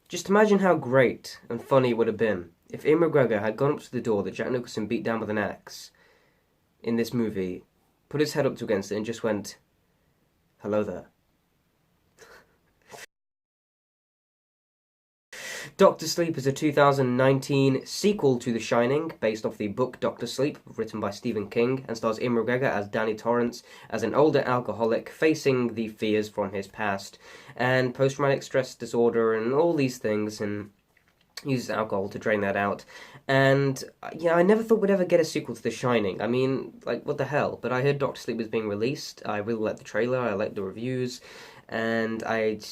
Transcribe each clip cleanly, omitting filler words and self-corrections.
Just imagine how great and funny it would have been if Ian McGregor had gone up to the door that Jack Nicholson beat down with an axe in this movie, put his head up to against it, and just went, "Hello there." Doctor Sleep is a 2019 sequel to The Shining, based off the book Doctor Sleep, written by Stephen King, and stars Ian McGregor as Danny Torrance, as an older alcoholic facing the fears from his past, and post-traumatic stress disorder, and all these things, and uses alcohol to drain that out. And yeah, I never thought we'd ever get a sequel to The Shining. I mean, like, what the hell? But I heard Doctor Sleep was being released. I really liked the trailer. I liked the reviews, and I've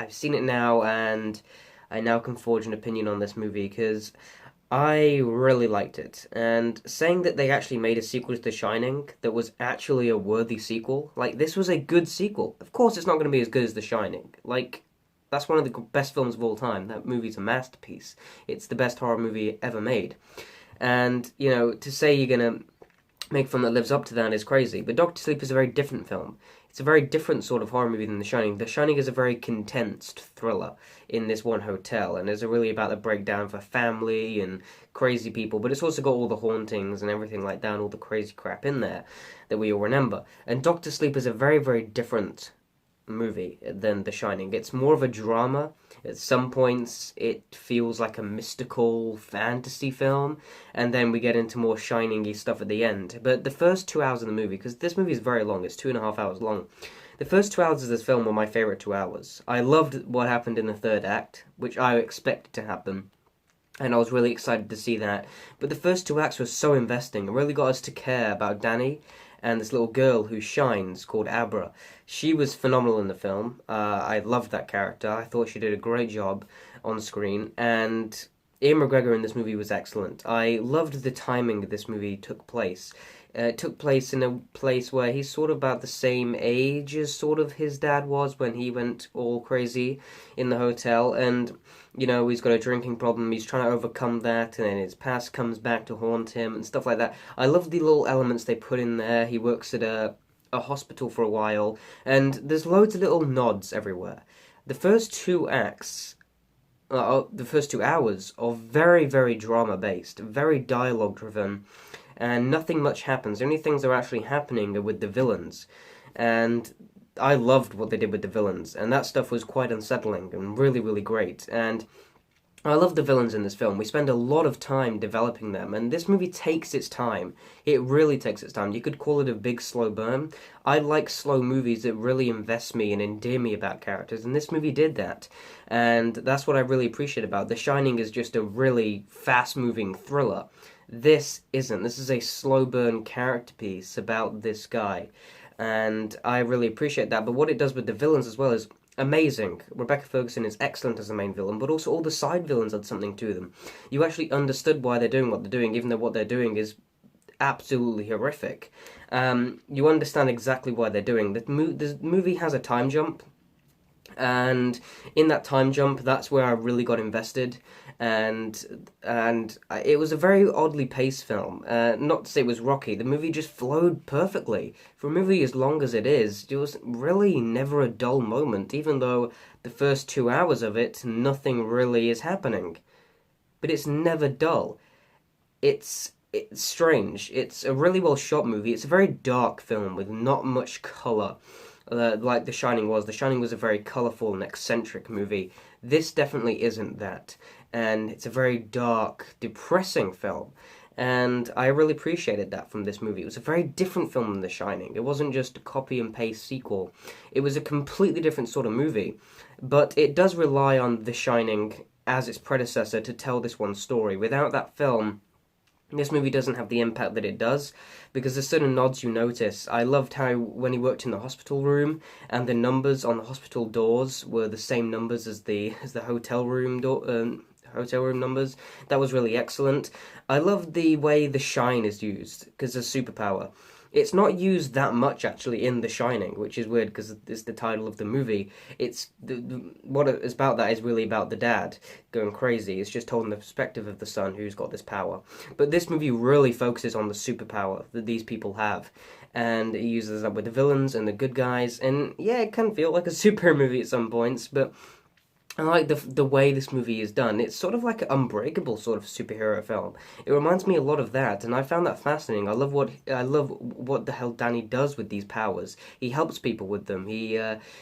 seen it now, and I now can forge an opinion on this movie because I really liked it. And saying that they actually made a sequel to The Shining that was actually a worthy sequel, like, this was a good sequel. Of course, it's not going to be as good as The Shining. Like, that's one of the best films of all time. That movie's a masterpiece. It's the best horror movie ever made. And, to say you're going to make a film that lives up to that is crazy. But Doctor Sleep is a very different film. It's a very different sort of horror movie than The Shining. The Shining is a very condensed thriller in this one hotel, and it's really about the breakdown of a family and crazy people, but it's also got all the hauntings and everything like that, and all the crazy crap in there that we all remember. And Doctor Sleep is a very, very different movie than The Shining. It's more of a drama. At some points, it feels like a mystical fantasy film, and then we get into more shining-y stuff at the end. But the first 2 hours of the movie, because this movie is very long, it's 2.5 hours long. The first 2 hours of this film were my favorite 2 hours. I loved what happened in the third act, which I expected to happen, and I was really excited to see that. But the first two acts were so investing. It really got us to care about Danny and this little girl who shines called Abra. She was phenomenal in the film. I loved that character. I thought she did a great job on screen, and Ian McGregor in this movie was excellent. I loved the timing that this movie took place. It took place in a place where he's sort of about the same age as sort of his dad was when he went all crazy in the hotel, and he's got a drinking problem, he's trying to overcome that, and then his past comes back to haunt him and stuff like that. I love the little elements they put in there. He works at a hospital for a while, and there's loads of little nods everywhere. The first two acts, the first 2 hours are very, very drama based, very dialogue driven, and nothing much happens. The only things that are actually happening are with the villains, and I loved what they did with the villains, and that stuff was quite unsettling and really, really great. And I love the villains in this film. We spend a lot of time developing them, and this movie takes its time. It really takes its time. You could call it a big slow burn. I like slow movies that really invest me and endear me about characters, and this movie did that. And that's what I really appreciate about it. The Shining is just a really fast-moving thriller. This isn't. This is a slow burn character piece about this guy, and I really appreciate that. But what it does with the villains as well is amazing. Rebecca Ferguson is excellent as the main villain, but also all the side villains had something to them. You actually understood why they're doing what they're doing, even though what they're doing is absolutely horrific. You understand exactly why they're doing. The movie has a time jump, and in that time jump, that's where I really got invested, and it was a very oddly paced film. Not to say it was rocky, the movie just flowed perfectly. For a movie as long as it is, there was really never a dull moment, even though the first 2 hours of it, nothing really is happening. But it's never dull. It's strange. It's a really well shot movie. It's a very dark film with not much colour, like The Shining was. The Shining was a very colourful and eccentric movie. This definitely isn't that, and it's a very dark, depressing film. And I really appreciated that from this movie. It was a very different film than The Shining. It wasn't just a copy and paste sequel. It was a completely different sort of movie, but it does rely on The Shining as its predecessor to tell this one story. Without that film, this movie doesn't have the impact that it does, because there's certain nods you notice. I loved how when he worked in the hospital room, and the numbers on the hospital doors were the same numbers as the hotel room door. Hotel room numbers. That was really excellent. I loved the way the shine is used, because it's a superpower. It's not used that much actually in The Shining, which is weird because it's the title of the movie. It's what it's about. That is really about the dad going crazy. It's just told in the perspective of the son who's got this power. But this movie really focuses on the superpower that these people have, and it uses that with the villains and the good guys. And yeah, it can feel like a superhero movie at some points, but I like the way this movie is done. It's sort of like an Unbreakable sort of superhero film. It reminds me a lot of that, and I found that fascinating. I love what the hell Danny does with these powers. He helps people with them. He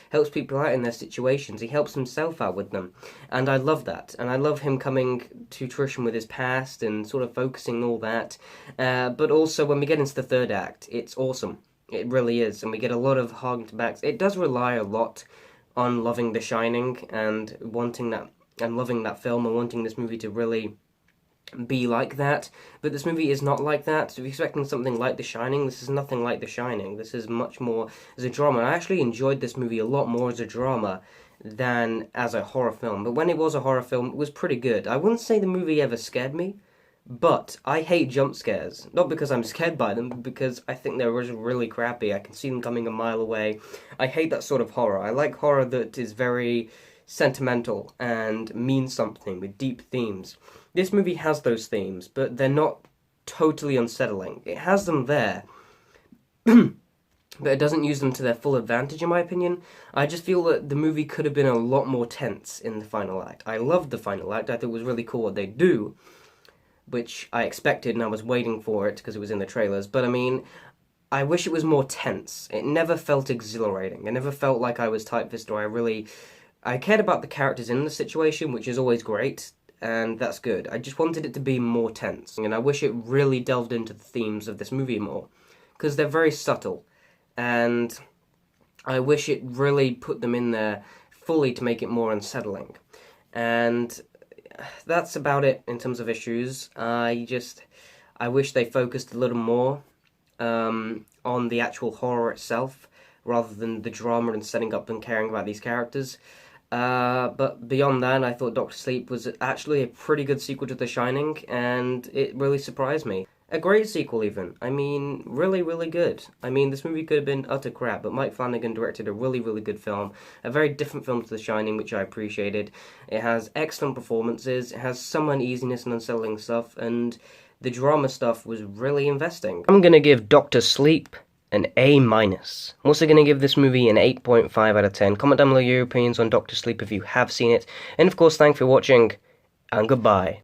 helps people out in their situations. He helps himself out with them, and I love that. And I love him coming to fruition with his past and sort of focusing all that. But also when we get into the third act, it's awesome. It really is, and we get a lot of harking backs. It does rely a lot on loving The Shining and wanting that and loving that film and wanting this movie to really be like that. But this movie is not like that. So if you're expecting something like The Shining, this is nothing like The Shining. This is much more as a drama. I actually enjoyed this movie a lot more as a drama than as a horror film. But when it was a horror film, it was pretty good. I wouldn't say the movie ever scared me, but I hate jump scares. Not because I'm scared by them, but because I think they're really crappy. I can see them coming a mile away. I hate that sort of horror. I like horror that is very sentimental and means something with deep themes. This movie has those themes, but they're not totally unsettling. It has them there, but it doesn't use them to their full advantage, in my opinion. I just feel that the movie could have been a lot more tense in the final act. I loved the final act. I thought it was really cool what they do, which I expected and I was waiting for it because it was in the trailers. But I mean, I wish it was more tense. It never felt exhilarating. It never felt like I was typefist or I cared about the characters in the situation, which is always great, and that's good. I just wanted it to be more tense, and I wish it really delved into the themes of this movie more, because they're very subtle, and I wish it really put them in there fully to make it more unsettling. And that's about it in terms of issues. I wish they focused a little more on the actual horror itself, rather than the drama and setting up and caring about these characters. But beyond that, I thought Doctor Sleep was actually a pretty good sequel to The Shining, and it really surprised me. A great sequel, even. I mean, really, really good. I mean, this movie could have been utter crap, but Mike Flanagan directed a really, really good film. A very different film to The Shining, which I appreciated. It has excellent performances, it has some uneasiness and unsettling stuff, and the drama stuff was really investing. I'm gonna give Doctor Sleep an A-. I'm also going to give this movie an 8.5 out of 10. Comment down below your opinions on Doctor Sleep if you have seen it. And of course, thanks for watching, and goodbye.